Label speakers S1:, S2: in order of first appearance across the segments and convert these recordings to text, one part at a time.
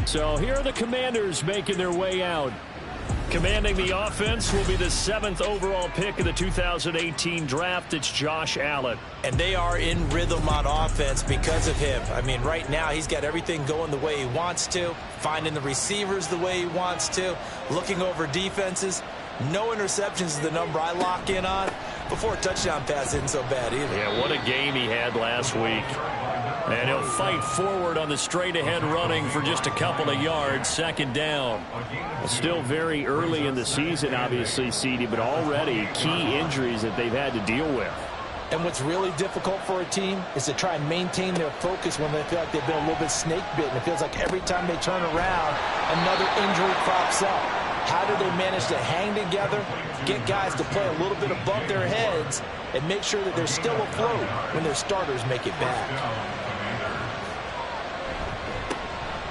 S1: So here are the Commanders making their way out. Commanding the offense will be the 7th overall pick of the 2018 draft. It's Josh Allen.
S2: And they are in rhythm on offense because of him. I mean, right now he's got everything going the way he wants to, finding the receivers the way he wants to, looking over defenses. No interceptions is the number I lock in on. Before a touchdown pass isn't so bad either.
S1: Yeah, what a game he had last week. And he'll fight forward on the straight-ahead running for just a couple of yards, 2nd down. Still very early in the season, obviously, CD, but already key injuries that they've had to deal with.
S2: And what's really difficult for a team is to try and maintain their focus when they feel like they've been a little bit snake-bitten. It feels like every time they turn around, another injury crops up. How do they manage to hang together, get guys to play a little bit above their heads, and make sure that they're still afloat when their starters make it back?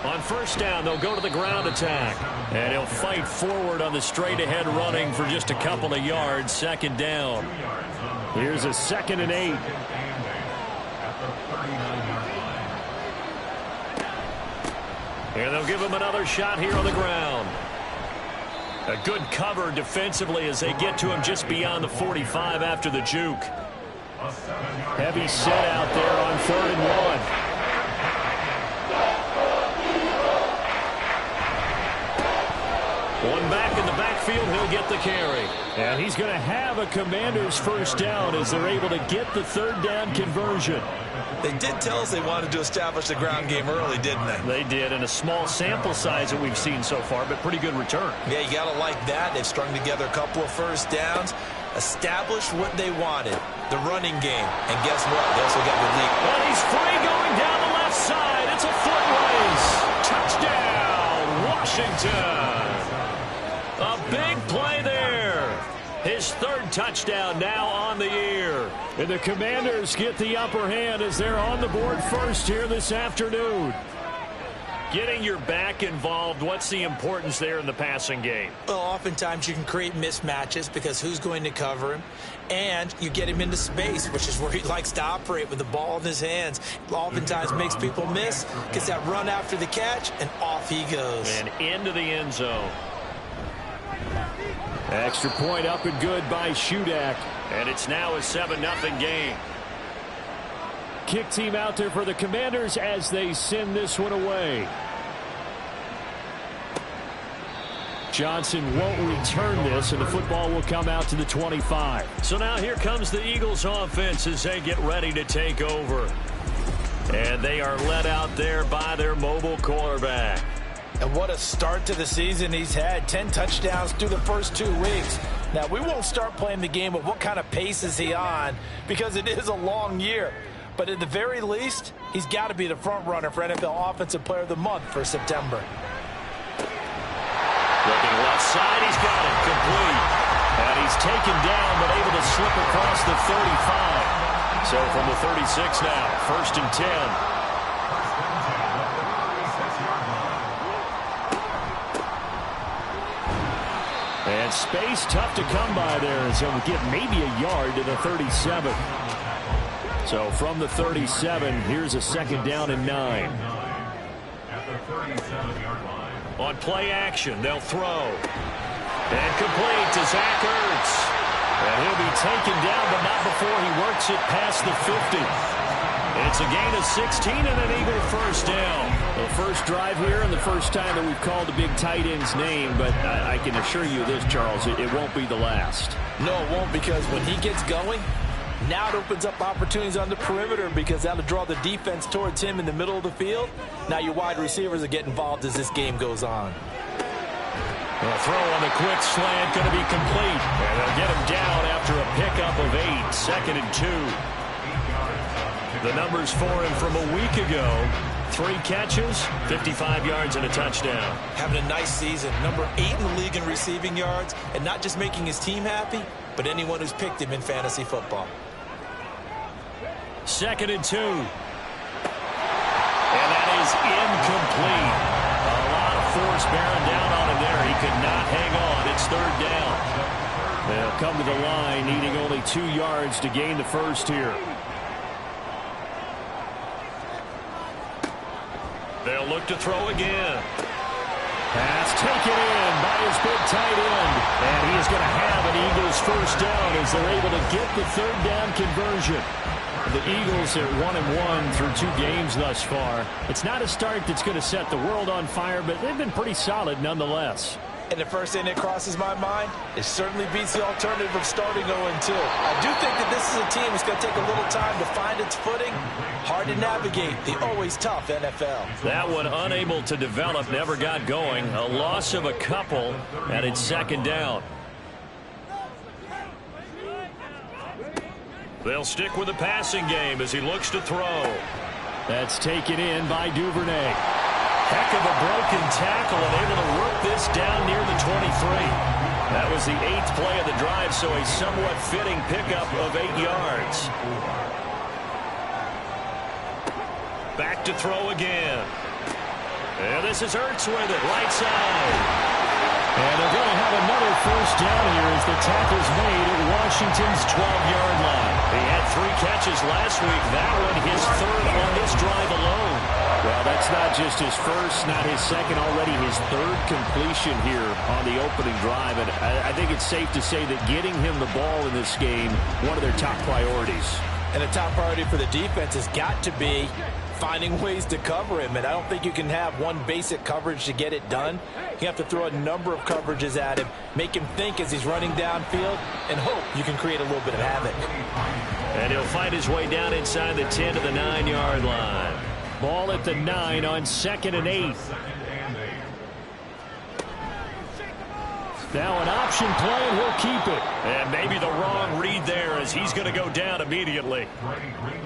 S1: On 1st down, they'll go to the ground attack. And he'll fight forward on the straight-ahead running for just a couple of yards, 2nd down. Here's a 2nd and 8. And they'll give him another shot here on the ground. A good cover defensively as they get to him just beyond the 45 after the juke. Heavy set out there on 3rd and 1. One back in the backfield, he'll get the carry. And he's going to have a Commanders 1st down as they're able to get the 3rd down conversion.
S2: They did tell us they wanted to establish the ground game early, didn't they?
S1: They did, in a small sample size that we've seen so far, but pretty good return.
S2: Yeah, you got to like that. They've strung together a couple of 1st downs, established what they wanted, the running game. And guess what? They also got relief.
S1: And he's free going down the left side. It's a foot race. Touchdown, Washington. A big play there. His 3rd touchdown now on the year. And the Commanders get the upper hand as they're on the board first here this afternoon. Getting your back involved, what's the importance there in the passing game?
S2: Well, oftentimes you can create mismatches because who's going to cover him? And you get him into space, which is where he likes to operate with the ball in his hands. Oftentimes makes people miss, gets that run after the catch, and off he goes.
S1: And into the end zone. Extra point up and good by Shudak. And it's now a 7-0 game. Kick team out there for the Commanders as they send this one away. Johnson won't return this, and the football will come out to the 25. So now here comes the Eagles offense as they get ready to take over. And they are led out there by their mobile quarterback.
S2: And what a start to the season he's had. 10 touchdowns through the first 2 weeks. Now, we won't start playing the game of what kind of pace is he on because it is a long year. But at the very least, he's got to be the front runner for NFL Offensive Player of the Month for September.
S1: Looking left side, he's got it complete. And he's taken down but able to slip across the 35. So from the 36 now, 1st and 10. And space tough to come by there, so we'll get maybe a yard to the 37. So from the 37, here's a 2nd down and 9. On play action, they'll throw. And complete to Zach Ertz. And he'll be taken down, but not before he works it past the 50. It's a gain of 16 and an Eagle 1st down. The first drive here and the first time that we've called the big tight end's name, but I can assure you this, Charles, it won't be the last.
S2: No, it won't, because when he gets going, now it opens up opportunities on the perimeter because that'll draw the defense towards him in the middle of the field. Now your wide receivers will get involved as this game goes on.
S1: A throw on the quick slant going to be complete. And they'll get him down after a pickup of 8, 2nd and 2. The numbers for him from a week ago. 3 catches, 55 yards, and a touchdown.
S2: Having a nice season. Number 8 in the league in receiving yards, and not just making his team happy, but anyone who's picked him in fantasy football.
S1: 2nd and 2. And that is incomplete. A lot of force bearing down on him there. He could not hang on. It's 3rd down. They'll come to the line, needing only 2 yards to gain the first here. They'll look to throw again.
S3: Pass taken in by his big tight end. And he is going to have an Eagles first down as they're able to get the third down conversion. The Eagles are 1-1 through 2 games thus far. It's not a start that's going to set the world on fire, but they've been pretty solid nonetheless.
S2: And the first thing that crosses my mind, it certainly beats the alternative of starting 0-2. I do think that this is a team that's going to take a little time to find its footing. Hard to navigate the always tough NFL.
S1: That one unable to develop, never got going. A loss of a couple, and it's second down. They'll stick with the passing game as he looks to throw.
S3: That's taken in by Duvernay.
S1: Heck of a broken tackle and able to work this down near the 23. That was the 8th play of the drive, so a somewhat fitting pickup of 8 yards. Back to throw again. And this is Ertz with it, right side.
S3: And they're going to have another first down here as the tackle's made at Washington's 12-yard line.
S1: He had 3 catches last week. That one his 3rd on this drive alone.
S3: Well, that's not just his first, not his second, already his 3rd completion here on the opening drive. And I think it's safe to say that getting him the ball in this game, one of their top priorities.
S2: And the top priority for the defense has got to be finding ways to cover him. And I don't think you can have one basic coverage to get it done. You have to throw a number of coverages at him, make him think as he's running downfield, and hope you can create a little bit of havoc.
S1: And he'll fight his way down inside the 10 to the 9-yard line.
S3: Ball at the 9 on 2nd and 8. Now an option play, and he'll keep it.
S1: And maybe the wrong read there as he's going to go down immediately.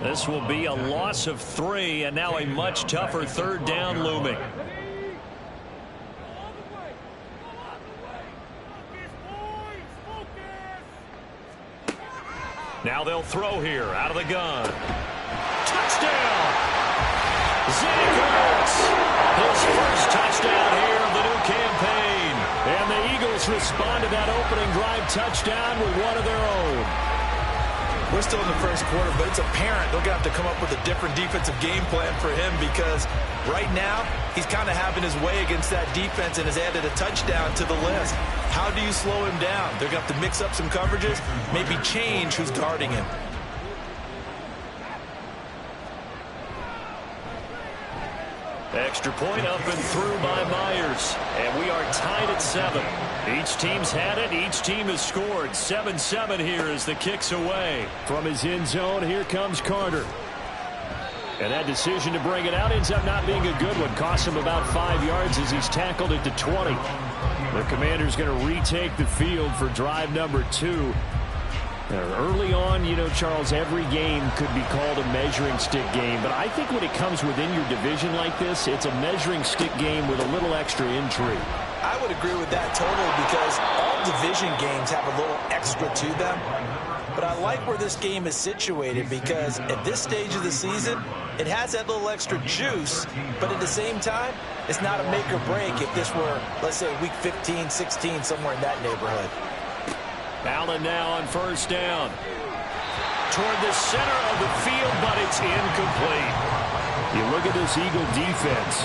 S1: This will be a loss of 3, and now a much tougher 3rd down looming. Now they'll throw here out of the gun. Touchdown! Zach Ertz, his first touchdown here of the new campaign.
S3: And the Eagles respond to that opening drive touchdown with one of their own.
S2: We're still in the first quarter, but it's apparent they're going to have to come up with a different defensive game plan for him because right now he's kind of having his way against that defense and has added a touchdown to the list. How do you slow him down? They're going to have to mix up some coverages, maybe change who's guarding him.
S1: Extra point up and through by Myers. And we are tied at 7. Each team's had it. Each team has scored. 7-7 here as the kick's away.
S3: From his end zone, here comes Carter. And that decision to bring it out ends up not being a good one. Costs him about 5 yards as he's tackled at the 20. The Commander's going to retake the field for drive number 2. Early on, you know, Charles, every game could be called a measuring stick game. But I think when it comes within your division like this, it's a measuring stick game with a little extra intrigue.
S2: I would agree with that totally because all division games have a little extra to them. But I like where this game is situated because at this stage of the season, it has that little extra juice. But at the same time, it's not a make or break if this were, let's say, week 15, 16, somewhere in that neighborhood.
S1: Allen now on first down. Toward the center of the field, but it's incomplete.
S3: You look at this Eagle defense.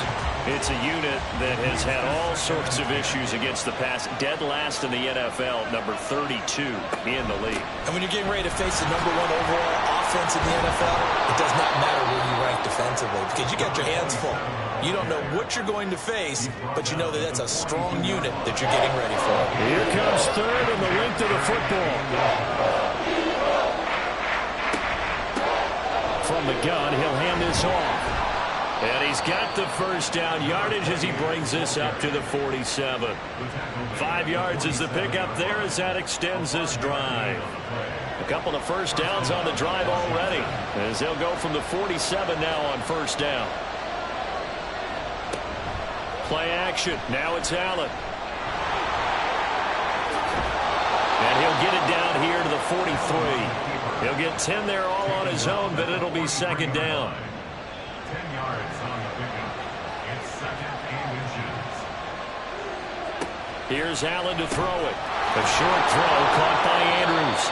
S1: It's a unit that has had all sorts of issues against the pass. Dead last in the NFL, number 32 in the league.
S2: And when you're getting ready to face the number 1 overall offense in the NFL, it does not matter where you rank defensively because you got your hands full. You don't know what you're going to face, but you know that that's a strong unit that you're getting ready for.
S3: Here comes 3rd and the length of the football. From the gun, he'll hand this off.
S1: And he's got the first down yardage as he brings this up to the 47. 5 yards is the pickup there as that extends this drive. A couple of first downs on the drive already as they'll go from the 47 now on first down. Play action. Now it's Allen. And he'll get it down here to the 43. He'll get 10 there all on his own, but it'll be second down.
S4: 10 yards on the pickup. It's second and inches.
S1: Here's Allen to throw it. A short throw caught by Andrews.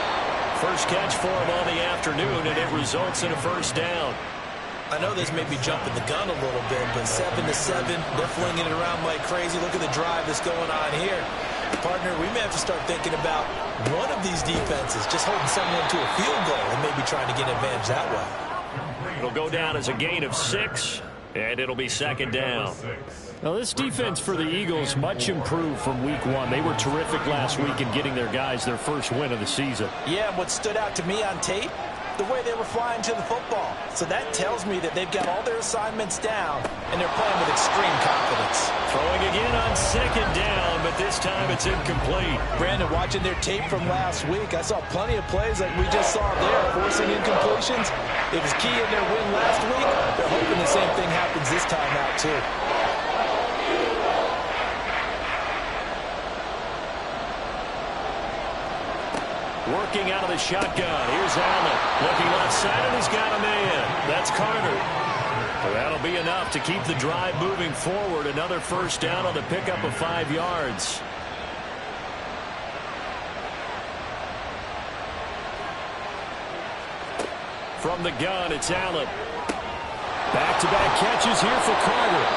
S1: First catch for him on the afternoon, and it results in a first down.
S2: I know this may be jumping the gun a little bit, but 7-7, they're flinging it around like crazy. Look at the drive that's going on here. Partner, we may have to start thinking about one of these defenses just holding someone to a field goal and maybe trying to get an advantage that way.
S1: It'll go down as a gain of 6, and it'll be second down.
S3: Now, this defense for the Eagles much improved from week 1. They were terrific last week in getting their guys their first win of the season.
S2: Yeah, and what stood out to me on tape, the way they were flying to the football. So that tells me that they've got all their assignments down, and they're playing with extreme confidence.
S1: Throwing again on second down, but this time it's incomplete.
S2: Brandon, watching their tape from last week, I saw plenty of plays like we just saw there, forcing incompletions. It was key in their win last week. They're hoping the same thing happens this time out, too.
S1: Working out of the shotgun. Here's Allen. Looking left side, and he's got a man. That's Carter. Well, that'll be enough to keep the drive moving forward. Another first down on the pickup of 5 yards. From the gun, it's Allen.
S3: Back-to-back catches here for Carter.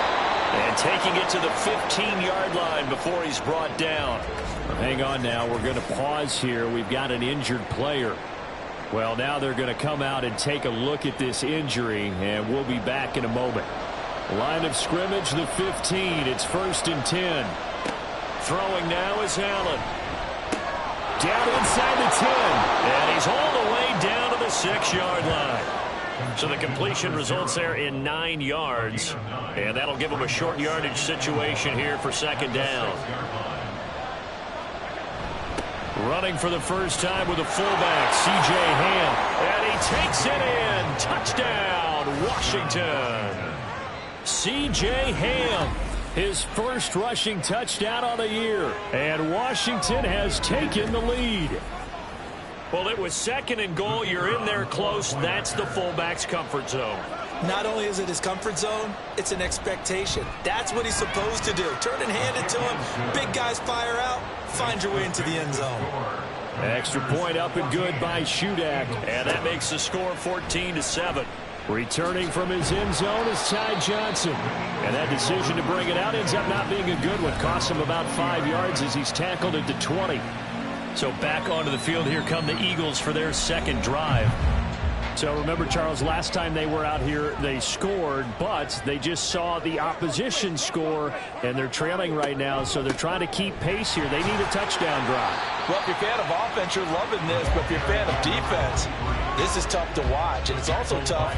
S1: And taking it to the 15-yard line before he's brought down.
S3: Hang on now. We're going to pause here. We've got an injured player. Well, now they're going to come out and take a look at this injury, and we'll be back in a moment. Line of scrimmage, the 15. It's 1st and 10.
S1: Throwing now is Allen.
S3: Down inside the 10.
S1: And he's all the way down to the 6-yard line. So the completion results there in 9 yards. And that'll give him a short yardage situation here for second down.
S3: Running for the first time with a fullback, C.J. Ham.
S1: And he takes it in. Touchdown, Washington.
S3: C.J. Ham, his first rushing touchdown on the year. And Washington has taken the lead.
S1: Well, it was 2nd and goal. You're in there close. That's the fullback's comfort zone.
S2: Not only is it his comfort zone, it's an expectation. That's what he's supposed to do. Turn and hand it to him. Big guys fire out. Find your way into the end zone.
S3: Extra point up and good by Shudak.
S1: And that makes the score 14-7.
S3: Returning from his end zone is Ty Johnson. And that decision to bring it out ends up not being a good one. Costs him about 5 yards as he's tackled at the 20.
S1: So back onto the field, here come the Eagles for their second drive.
S3: So remember, Charles, last time they were out here, they scored, but they just saw the opposition score, and they're trailing right now, so they're trying to keep pace here. They need a touchdown drive.
S2: Well, if you're a fan of offense, you're loving this, but if you're a fan of defense, this is tough to watch, and it's also tough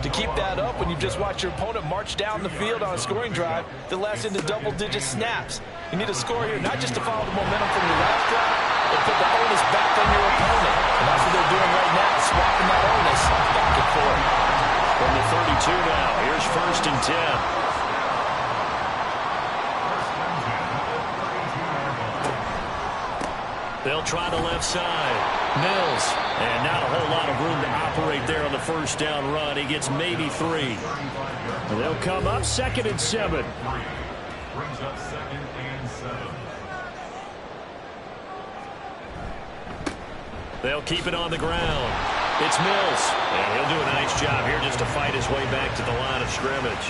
S2: to keep that up when you just watch your opponent march down the field on a scoring drive that lasts into double-digit snaps. You need a score here, not just to follow the momentum from your last drive, but put the onus back on your opponent. And that's what they're doing right now, swapping that onus back and forth.
S1: From the 32 now, here's 1st and 10. They'll try the left side. Mills. And not a whole lot of room to operate there on the first down run. He gets maybe 3.
S3: They'll come up 2nd and 7.
S4: Brings up 2nd and 7.
S1: They'll keep it on the ground. It's Mills. And he'll do a nice job here just to fight his way back to the line of scrimmage.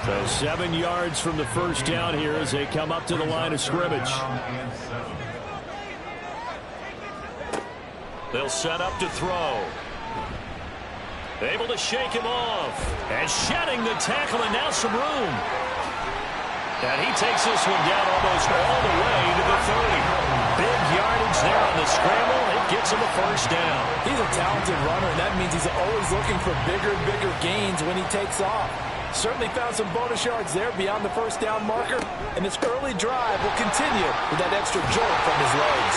S3: So 7 yards from the first down here as they come up to the line of scrimmage.
S1: They'll set up to throw. Able to shake him off. And shedding the tackle, and now some room. And he takes this one down almost all the way to the 30. Big yardage there on the scramble. It gets him a first down.
S2: He's a talented runner, and that means he's always looking for bigger and bigger gains when he takes off. Certainly found some bonus yards there beyond the first down marker, and this early drive will continue with that extra jolt from his legs.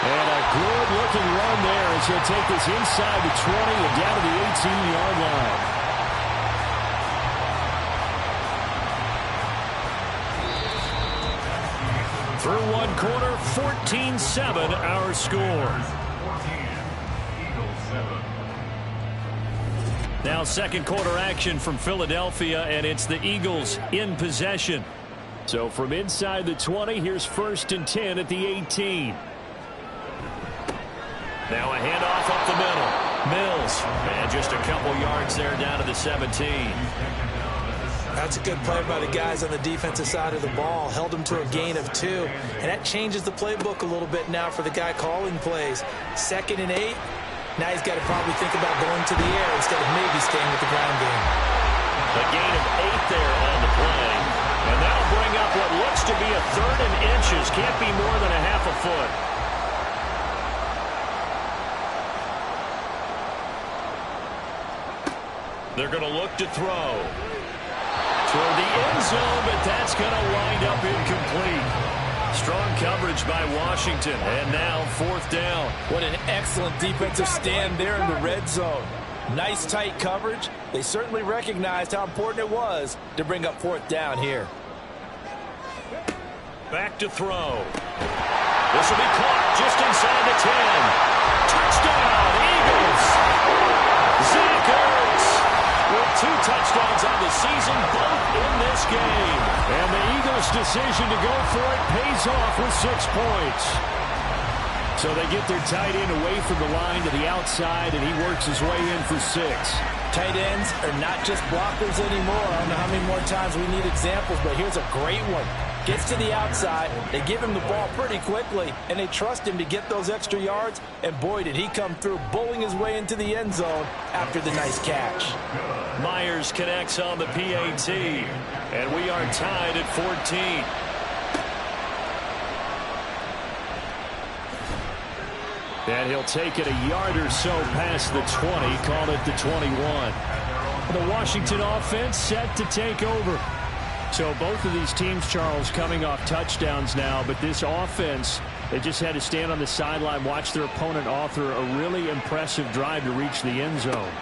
S3: And a good-looking run there as he'll take this inside the 20 and down to the 18-yard line. Through one quarter, 14-7 our score.
S1: Now second quarter action from Philadelphia, and it's the Eagles in possession.
S3: So from inside the 20, here's 1st and 10 at the 18.
S1: Now a handoff up the middle. Mills, and just a couple yards there down to the 17.
S2: That's a good play by the guys on the defensive side of the ball. Held them to a gain of 2. And that changes the playbook a little bit now for the guy calling plays. 2nd and 8. Now he's got to probably think about going to the air instead of maybe staying with the ground game.
S1: A gain of 8 there on the play. And that'll bring up what looks to be a 3rd and inches. Can't be more than a half a foot. They're going to look to throw. Toward the end zone, but that's going to wind up incomplete. Strong coverage by Washington, and now 4th down.
S2: What an excellent defensive stand there in the red zone. Nice tight coverage. They certainly recognized how important it was to bring up 4th down here.
S1: Back to throw. This will be caught just inside the 10. Touchdown, Eagles! Zach Ertz with 2 touchdowns on the season, both in this game.
S3: And the Eagles' decision to go for it pays off with 6 points. So they get their tight end away from the line to the outside, and he works his way in for 6.
S2: Tight ends are not just blockers anymore. I don't know how many more times we need examples, but here's a great one. Gets to the outside, they give him the ball pretty quickly, and they trust him to get those extra yards, and boy, did he come through, bowling his way into the end zone after the nice catch.
S1: Myers connects on the PAT, and we are tied at 14.
S3: And he'll take it a yard or so past the 20, call it the 21. The Washington offense set to take over. So both of these teams, Charles, coming off touchdowns now, but this offense, they just had to stand on the sideline, watch their opponent author a really impressive drive to reach the end zone.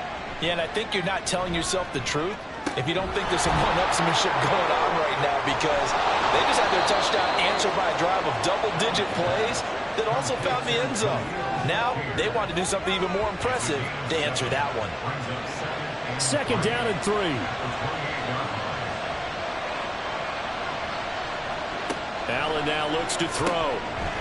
S2: Yeah, and I think you're not telling yourself the truth if you don't think there's some one-upsmanship going on right now, because they just had their touchdown answered by a drive of double-digit plays that also found the end zone. Now they want to do something even more impressive to answer that one.
S3: 2nd down and 3.
S1: Allen now looks to throw.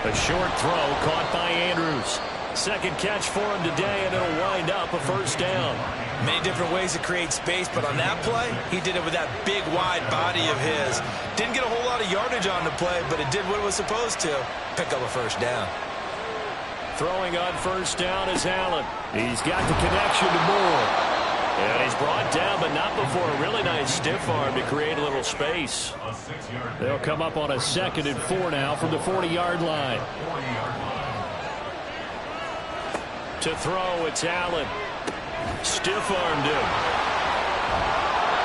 S1: A short throw caught by Andrews. 2nd catch for him today, and it'll wind up a 1st down.
S2: Many different ways to create space, but on that play, he did it with that big, wide body of his. Didn't get a whole lot of yardage on the play, but it did what it was supposed to. Pick up a 1st down.
S1: Throwing on 1st down is Allen. He's got the connection to Moore. And he's brought down, but not before a really nice stiff arm to create a little space.
S3: They'll come up on a 2nd and 4 now from the 40-yard line.
S1: To throw, it's Allen. Stiff-armed him.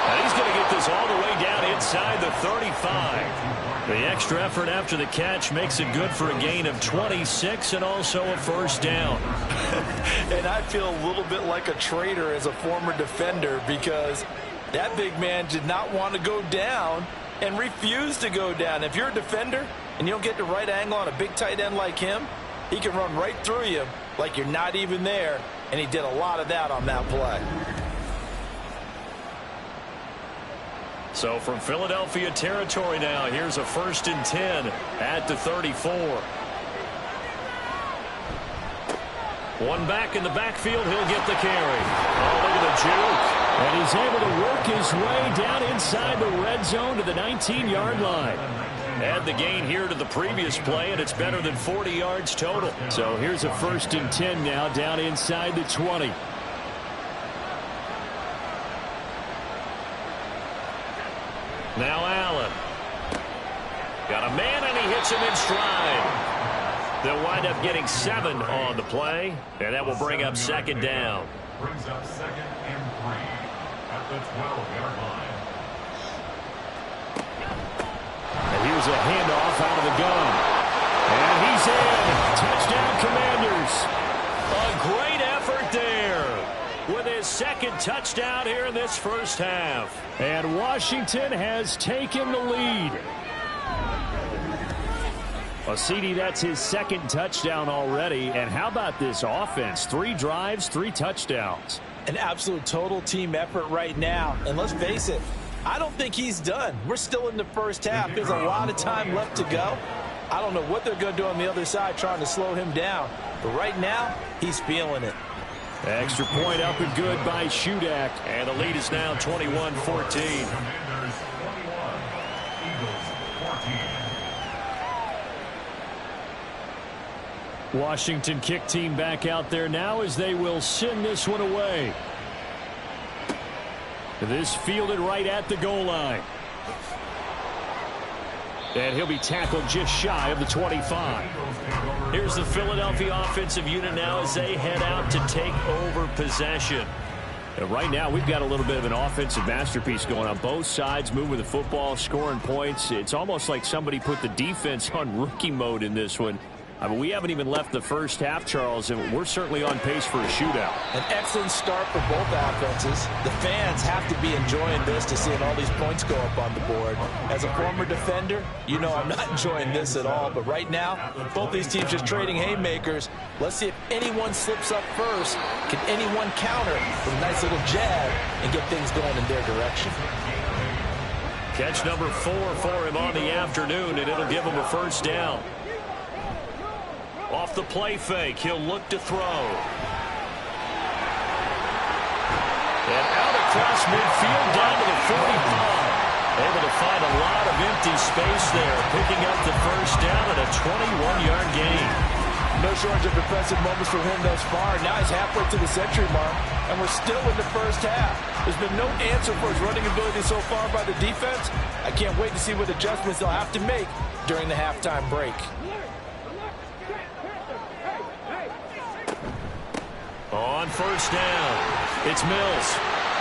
S1: And he's going to get this all the way down inside the 35. The extra effort after the catch makes it good for a gain of 26 and also a 1st down.
S2: And I feel a little bit like a traitor as a former defender, because that big man did not want to go down and refused to go down. If you're a defender and you don't get the right angle on a big tight end like him, he can run right through you like you're not even there, and he did a lot of that on that play.
S1: So from Philadelphia territory now, here's a 1st and 10 at the 34. One back in the backfield, he'll get the carry. Oh, look at the juke.
S3: And he's able to work his way down inside the red zone to the 19-yard line.
S1: Add the gain here to the previous play, and it's better than 40 yards total.
S3: So here's a 1st and 10 now down inside the 20.
S1: Now Allen. Got a man, and he hits him in stride. They'll wind up getting 7 on the play, and that will bring up 2nd down.
S4: Brings up 2nd and 3 at the 12-yard line.
S3: And here's a handoff out of the gun. And he's in. Touchdown, Commanders.
S1: A great effort there with his 2nd touchdown here in this 1st half.
S3: And Washington has taken the lead. Well, CD, that's his 2nd touchdown already. And how about this offense? 3 drives, 3 touchdowns.
S2: An absolute total team effort right now. And let's face it, I don't think he's done. We're still in the 1st half. There's a lot of time left to go. I don't know what they're going to do on the other side trying to slow him down. But right now, he's feeling it.
S3: Extra point up and good by Shudak.
S1: And the lead is now 21-14.
S4: Commanders 21, Eagles 14.
S3: Washington kick team back out there now as they will send this one away. This fielded right at the goal line. And he'll be tackled just shy of the 25.
S1: Here's the Philadelphia offensive unit now as they head out to take over possession.
S3: And right now, we've got a little bit of an offensive masterpiece going on. Both sides moving the football, scoring points. It's almost like somebody put the defense on rookie mode in this one. I mean, we haven't even left the first half, Charles, and we're certainly on pace for a shootout.
S2: An excellent start for both offenses. The fans have to be enjoying this to seeing all these points go up on the board. As a former defender, you know I'm not enjoying this at all. But right now, both these teams just trading haymakers. Let's see if anyone slips up first. Can anyone counter with a nice little jab and get things going in their direction?
S1: Catch number 4 for him on the afternoon, and it'll give him a first down. Off the play fake, he'll look to throw. And out across midfield down to the 45. Able to find a lot of empty space there, picking up the first down at a 21-yard gain.
S2: No shortage of impressive moments for him thus far. Now he's halfway to the century mark, and we're still in the first half. There's been no answer for his running ability so far by the defense. I can't wait to see what adjustments they'll have to make during the halftime break.
S1: On first down, it's Mills.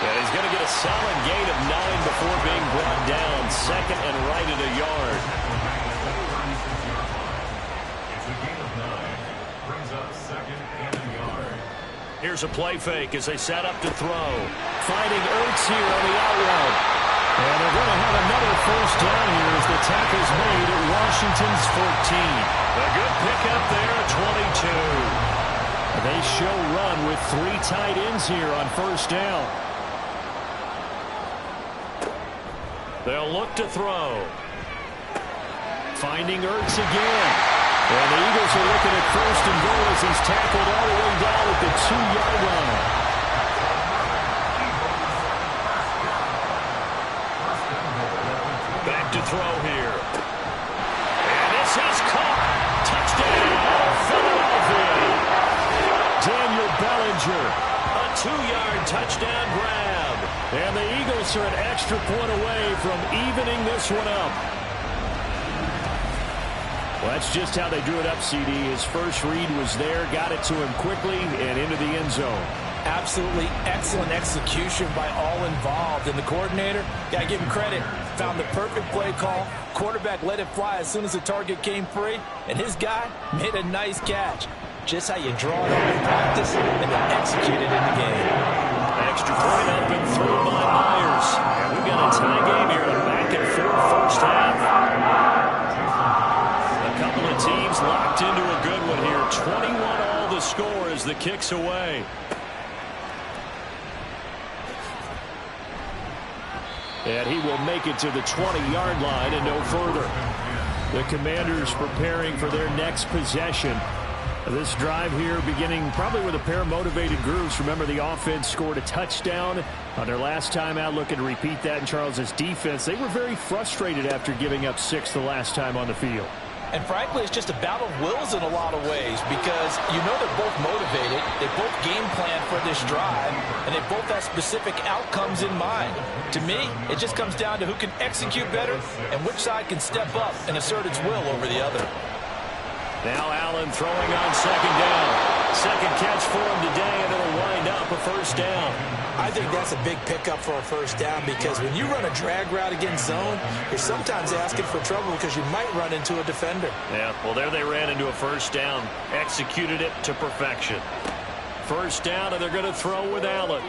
S1: And he's going to get a solid gain of 9 before being brought down. Second and right at a yard.
S4: It's a gain of 9. Brings up second and a yard.
S1: Here's a play fake as they set up to throw. Finding Ertz here on the out route.
S3: And they're going to have another first down here as the tackle's made at Washington's 14.
S1: A good pickup there at 22.
S3: They show run with 3 tight ends here on first down.
S1: They'll look to throw.
S3: Finding Ertz again. And the Eagles are looking at first and goal as he's tackled all the way down at the 2-yard line.
S1: Back to throw here. And this is caught. Touchdown, Philadelphia.
S3: Daniel Bellinger.
S1: A 2-yard touchdown grab.
S3: And the Eagles are an extra point away from evening this one up. Well, that's just how they drew it up, CD. His first read was there, got it to him quickly, and into the end zone.
S2: Absolutely excellent execution by all involved. And the coordinator, got to give him credit, found the perfect play call. Quarterback let it fly as soon as the target came free, and his guy made a nice catch. Just how you draw it up in practice and then execute it in the game.
S1: Extra point up and through by Myers. And we've got a tie game here, a back and forth first half. A couple of teams locked into a good one here. 21 all the score as the kick's away.
S3: And he will make it to the 20-yard line and no further. The Commanders preparing for their next possession. This drive here beginning probably with a pair of motivated groups. Remember, the offense scored a touchdown on their last time out. Looking to repeat that in Charles's defense. They were very frustrated after giving up 6 the last time on the field.
S2: And frankly, it's just a battle of wills in a lot of ways because you know they're both motivated. They both game plan for this drive, and they both have specific outcomes in mind. To me, it just comes down to who can execute better and which side can step up and assert its will over the other.
S1: Now Allen throwing on second down. Second catch for him today, and it'll wind up a first down.
S2: I think that's a big pickup for a first down because when you run a drag route against zone, you're sometimes asking for trouble because you might run into a defender.
S1: Yeah, well, there they ran into a first down. Executed it to perfection. First down, and they're going to throw with Allen.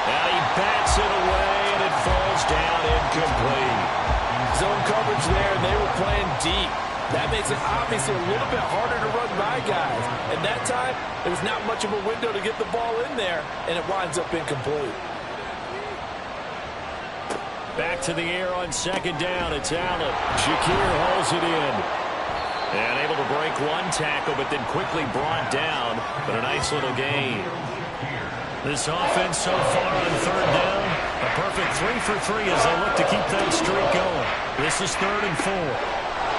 S1: Now he bats it away, and it falls down incomplete.
S2: Zone coverage there, and they were playing deep. That makes it obviously a little bit harder to run by guys. And that time, there was not much of a window to get the ball in there, and it winds up incomplete.
S1: Back to the air on second down. It's Allen. Shakir hauls it in. And able to break one tackle, but then quickly brought down. But a nice little gain. This offense so far on third down, a perfect 3 for 3 as they look to keep that streak going. This is 3rd and 4.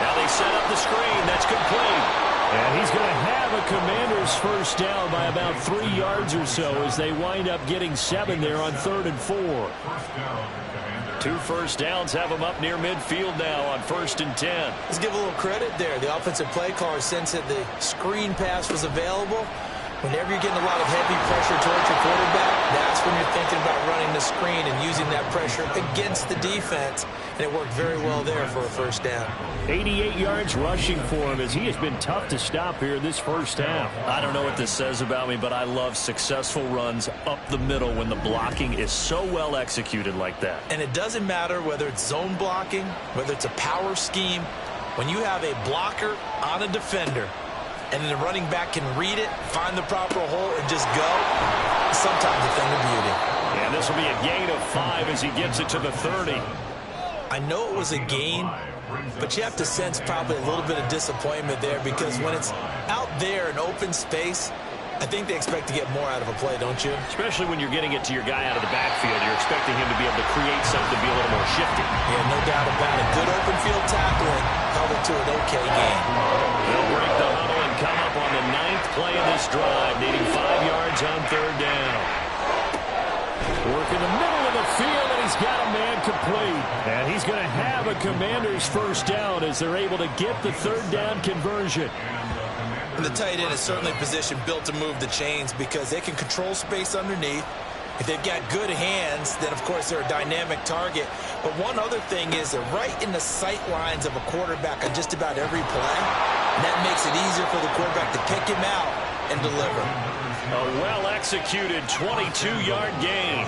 S1: Now they set up the screen. That's complete.
S3: And he's going to have a Commanders first down by about 3 yards or so as they wind up getting 7 there on 3rd and 4.
S1: 2 first downs have them up near midfield now on 1st and 10.
S2: Let's give a little credit there. The offensive play caller sensed that the screen pass was available. Whenever you're getting a lot of heavy pressure towards your quarterback, that's when you're thinking about running the screen and using that pressure against the defense. And it worked very well there for a first down.
S3: 88 yards rushing for him as he has been tough to stop here this first half.
S1: I don't know what this says about me, but I love successful runs up the middle when the blocking is so well executed like that.
S2: And it doesn't matter whether it's zone blocking, whether it's a power scheme. When you have a blocker on a defender, and then the running back can read it, find the proper hole, and just go, sometimes a thing of beauty.
S1: And this will be a gain of 5 as he gets it to the 30.
S2: I know it was a gain, but you have to sense probably a little bit of disappointment there because when it's out there in open space, I think they expect to get more out of a play, don't you?
S1: Especially when you're getting it to your guy out of the backfield. You're expecting him to be able to create something to be a little more shifty.
S2: Yeah, no doubt about it. Good open field tackling held it to an okay game.
S1: They'll break the huddle and come up on the 9th play of this drive, needing 5 yards on 3rd down.
S3: Work in the middle of the field, and he's got a man complete. And he's going to have a Commanders first down as they're able to get the 3rd down conversion.
S2: And the tight end is certainly a position built to move the chains because they can control space underneath. If they've got good hands, then, of course, they're a dynamic target. But one other thing is they're right in the sight lines of a quarterback on just about every play. And that makes it easier for the quarterback to pick him out and deliver.
S1: A well-executed 22-yard gain.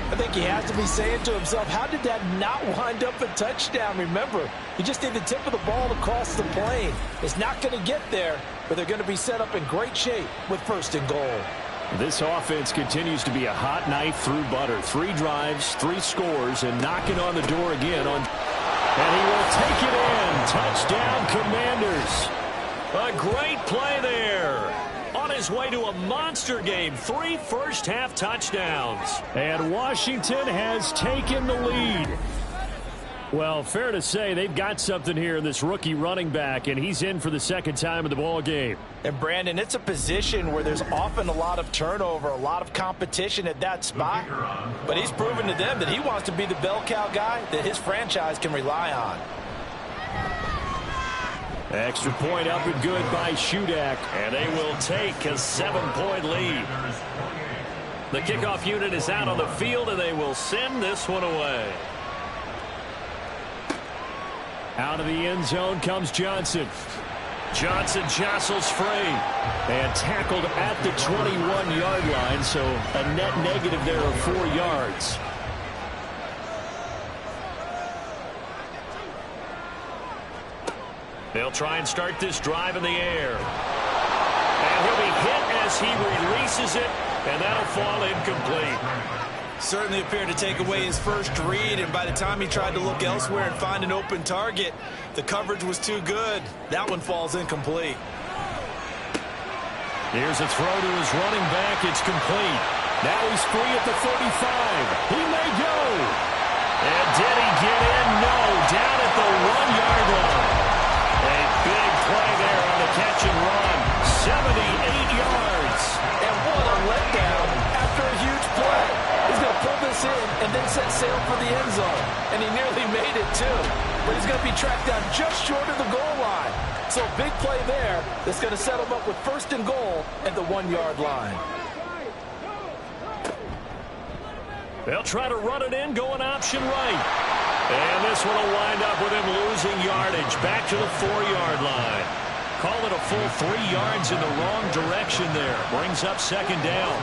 S2: I think he has to be saying to himself, how did that not wind up a touchdown? Remember, you just need the tip of the ball across the plane. It's not going to get there, but they're going to be set up in great shape with 1st and goal.
S3: This offense continues to be a hot knife through butter. 3 drives, 3 scores, and knocking on the door again. And he will take it in. Touchdown, Commanders.
S1: A great play there. On his way to a monster game. 3 first-half touchdowns.
S3: And Washington has taken the lead. Well, fair to say they've got something here in this rookie running back, and he's in for the 2nd time in the ball game.
S2: And, Brandon, it's a position where there's often a lot of turnover, a lot of competition at that spot. But he's proven to them that he wants to be the bell cow guy that his franchise can rely on.
S3: Extra point up and good by Shudak.
S1: And they will take a 7-point lead. The kickoff unit is out on the field, and they will send this one away.
S3: Out of the end zone comes Johnson.
S1: Johnson jostles free.
S3: And tackled at the 21-yard line, so a net negative there of 4 yards.
S1: They'll try and start this drive in the air. And he'll be hit as he releases it, and that'll fall incomplete.
S2: Certainly appeared to take away his first read, and by the time he tried to look elsewhere and find an open target, the coverage was too good. That one falls incomplete.
S3: Here's a throw to his running back. It's complete. Now he's free at the 35. He may go.
S1: And did he get in? No. Down at the 1-yard line. A big play there on the catch and run. 78 yards.
S2: And what a letdown after a huge play. He's going to pull this in and then set sail for the end zone. And he nearly made it, too. But he's going to be tracked down just short of the goal line. So big play there that's going to set him up with 1st and goal at the 1-yard line.
S1: They'll try to run it in, going option right. And this one will wind up with him losing yardage. Back to the 4-yard line. Call it a full 3 yards in the wrong direction there. Brings up 2nd down.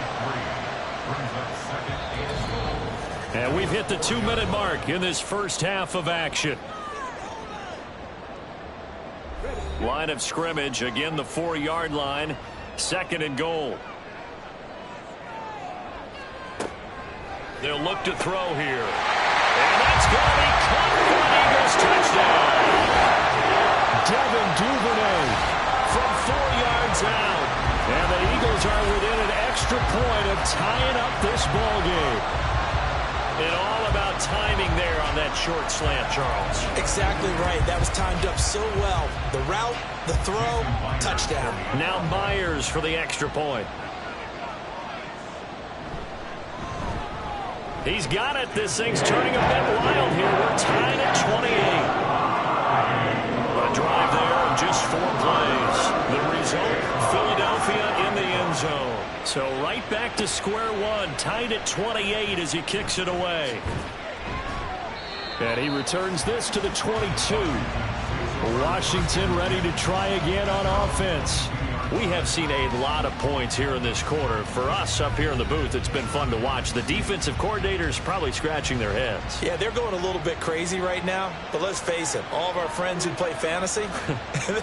S1: And we've hit the 2-minute mark in this first half of action. Line of scrimmage, again the 4-yard line. 2nd and goal. They'll look to throw here. And that's going to be caught for an Eagles touchdown.
S3: Devin Duvernay
S1: short slant, Charles.
S2: Exactly right. That was timed up so well. The route, the throw, touchdown.
S1: Now Myers for the extra point. He's got it. This thing's turning a bit wild here. We're tied at 28. A drive there of just 4 plays. The result, Philadelphia in the end zone. So right back to square one, tied at 28 as he kicks it away.
S3: And he returns this to the 22. Washington ready to try again on offense.
S1: We have seen a lot of points here in this quarter. For us up here in the booth, it's been fun to watch. The defensive coordinators probably scratching their heads.
S2: Yeah, they're going a little bit crazy right now. But let's face it, all of our friends who play fantasy,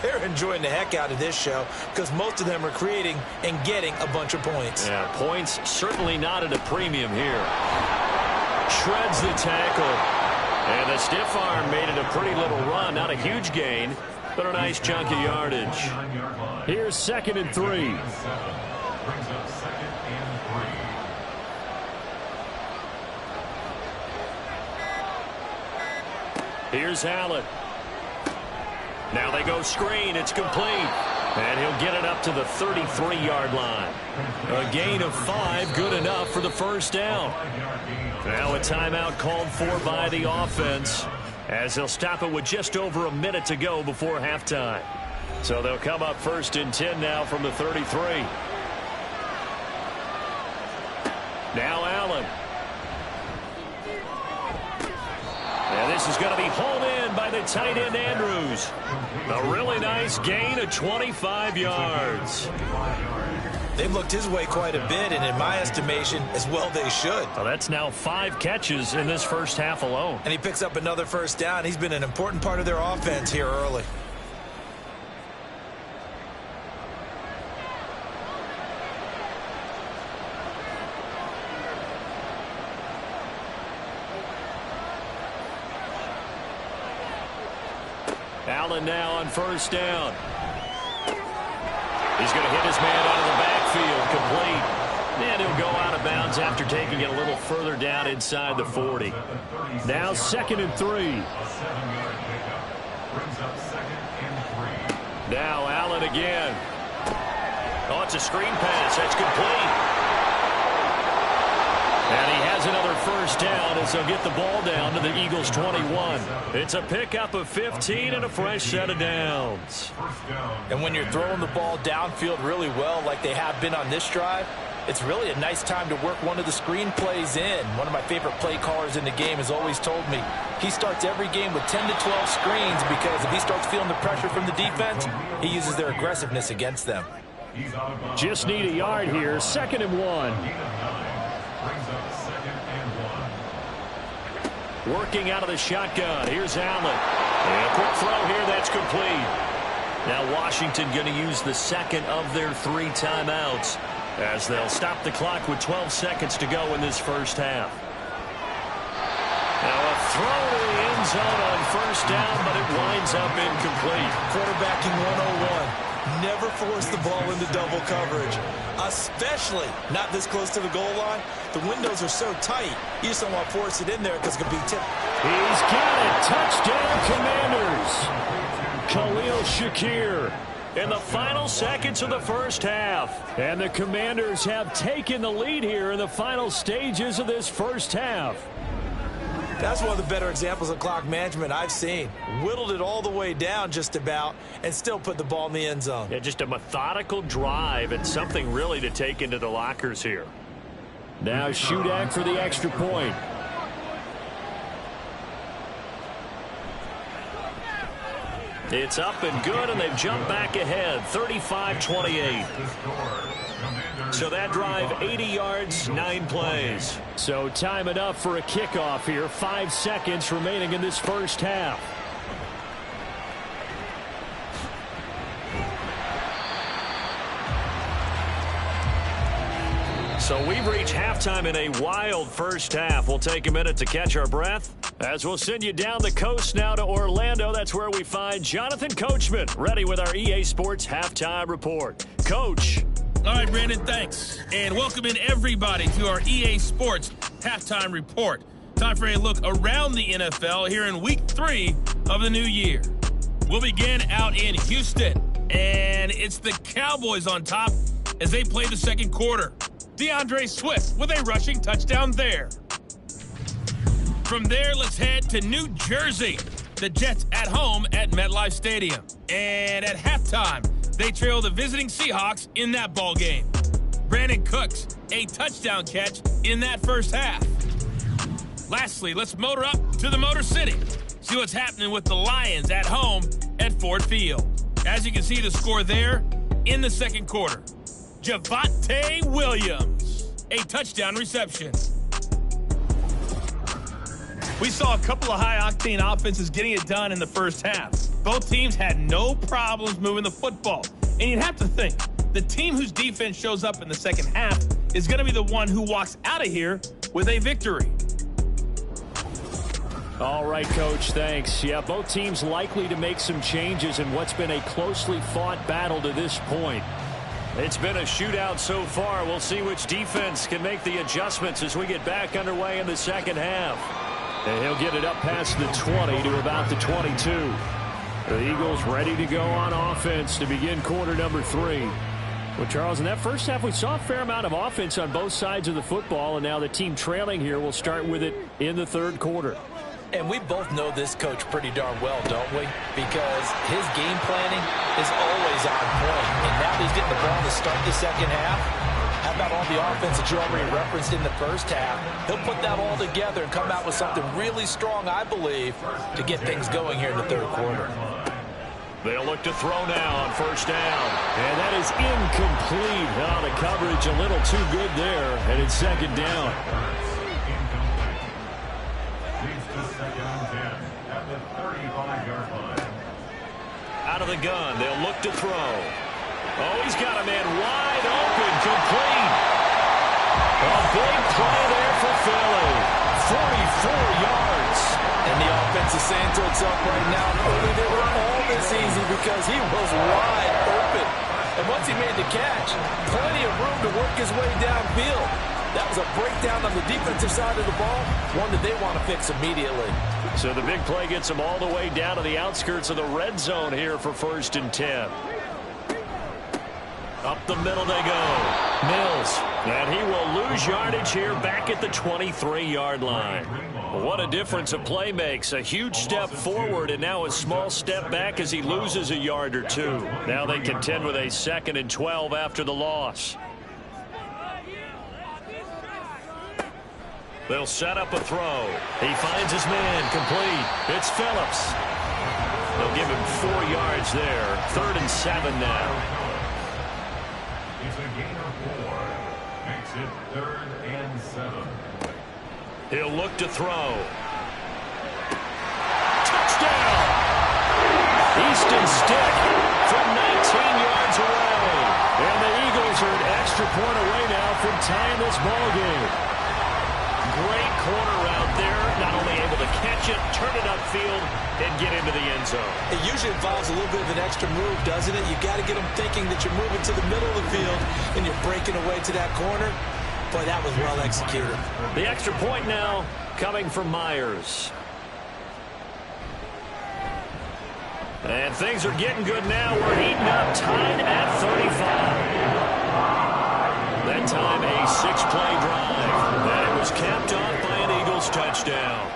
S2: they're enjoying the heck out of this show because most of them are creating and getting a bunch of points.
S1: Yeah, points certainly not at a premium here. Shreds the tackle. And the stiff arm made it a pretty little run. Not a huge gain, but a nice chunk of yardage.
S3: Here's 2nd and 3.
S4: Brings up 2nd and 3.
S1: Here's Allen. Now they go screen. It's complete. And he'll get it up to the 33-yard line. A gain of 5, good enough for the first down. Now a timeout called for by the offense as they'll stop it with just over a minute to go before halftime. So they'll come up 1st and 10 now from the 33. Now Allen. And this is going to be hauled in by the tight end Andrews. A really nice gain of 25 yards.
S2: They've looked his way quite a bit, and in my estimation, as well they should.
S1: Well, that's now 5 catches in this first half alone.
S2: And he picks up another first down. He's been an important part of their offense here early.
S1: Allen now on first down. He's going to hit his man out of the backfield, complete. And he'll go out of bounds after taking it a little further down inside the 40.
S3: Now 2nd and 3.
S4: A 7-yard pickup. Brings up 2nd and 3.
S1: Now Allen again. Oh, it's a screen pass. That's complete. And he has another first down as they'll get the ball down to the Eagles' 21. It's a pickup of 15 and a fresh set of downs.
S2: And when you're throwing the ball downfield really well like they have been on this drive, it's really a nice time to work one of the screen plays in. One of my favorite play callers in the game has always told me he starts every game with 10 to 12 screens because if he starts feeling the pressure from the defense, he uses their aggressiveness against them.
S3: Just need a yard here. 2nd and 1.
S4: Brings up 2nd and 1.
S1: Working out of the shotgun. Here's Allen. And a quick throw here. That's complete. Now Washington going to use the second of their 3 timeouts as they'll stop the clock with 12 seconds to go in this first half. Now a throw to the end zone on first down, but it winds up incomplete.
S2: Quarterbacking 101. Never force the ball into double coverage, especially not this close to the goal line. The windows are so tight, you just don't want to force it in there because it could be tipped.
S3: He's got it. Touchdown, Commanders. Khalil Shakir.
S1: In the final seconds of the first half.
S3: And the Commanders have taken the lead here in the final stages of this first half.
S2: That's one of the better examples of clock management I've seen. Whittled it all the way down just about and still put the ball in the end zone.
S1: Yeah, just a methodical drive and something really to take into the lockers here.
S3: Now Shudak for the extra point.
S1: It's up and good, and they've jumped back ahead, 35-28. So that drive, 80 yards, 9 plays.
S3: So time enough for a kickoff here. 5 seconds remaining in this first half.
S1: So we've reached halftime in a wild first half. We'll take a minute to catch our breath as we'll send you down the coast now to Orlando. That's where we find Jonathan Coachman ready with our EA Sports Halftime Report. Coach.
S5: All right, Brandon, thanks. And welcome in everybody to our EA Sports Halftime Report. Time for a look around the NFL here in Week 3 of the new year. We'll begin out in Houston, and it's the Cowboys on top as they play the second quarter. DeAndre Swift with a rushing touchdown there. From there, let's head to New Jersey. The Jets at home at MetLife Stadium. And at halftime, they trail the visiting Seahawks in that ball game. Brandon Cooks, a touchdown catch in that first half. Lastly, let's motor up to the Motor City. See what's happening with the Lions at home at Ford Field. As you can see the score there in the second quarter. Javonte Williams, a touchdown reception. We saw a couple of high-octane offenses getting it done in the first half. Both teams had no problems moving the football. And you'd have to think, the team whose defense shows up in the second half is going to be the one who walks out of here with a victory.
S3: All right, Coach, thanks. Yeah, both teams likely to make some changes in what's been a closely fought battle to this point.
S1: It's been a shootout so far. We'll see which defense can make the adjustments as we get back underway in the second half.
S3: And he'll get it up past the 20 to about the 22. The Eagles ready to go on offense to begin quarter number 3. Well, Charles, in that first half, we saw a fair amount of offense on both sides of the football, and now the team trailing here will start with it in the third quarter.
S2: And we both know this coach pretty darn well, don't we? Because his game planning is always on point. And now he's getting the ball to start the second half. How about all the offense that you already referenced in the first half? He'll put that all together and come out with something really strong, I believe, to get things going here in the third quarter.
S1: They'll look to throw now on first down.
S3: And that is incomplete. Oh, the coverage a little too good there, and it's second down.
S1: Out of the gun, they'll look to throw. Oh, he's got a man wide open, complete. A big play there for Philly. 44 yards.
S2: And the offense is saying to itself right now, only they were all this easy because he was wide open. And once he made the catch, plenty of room to work his way downfield. That was a breakdown on the defensive side of the ball, one that they want to fix immediately.
S1: So the big play gets them all the way down to the outskirts of the red zone here for 1st and 10. Up the middle they go. Mills. And he will lose yardage here back at the 23-yard line. What a difference a play makes. A huge step forward and now a small step back as he loses a yard or two. Now they contend with a 2nd and 12 after the loss. They'll set up a throw. He finds his man complete. It's Phillips. They'll give him 4 yards there. 3rd and 7 now.
S4: It's a gain of 4. Makes it 3rd and 7.
S1: He'll look to throw. Touchdown! Easton Stick from 19 yards away. And the Eagles are an extra point away now from tying this ball game. Great corner route there. Not only able to catch it, turn it upfield, and get into the end zone.
S2: It usually involves a little bit of an extra move, doesn't it? You got to get them thinking that you're moving to the middle of the field and you're breaking away to that corner. Boy, that was well executed.
S1: The extra point now coming from Myers. And things are getting good now. We're heating up, tied at 35. That time a 6-play drive. And it was capped off by an Eagles touchdown.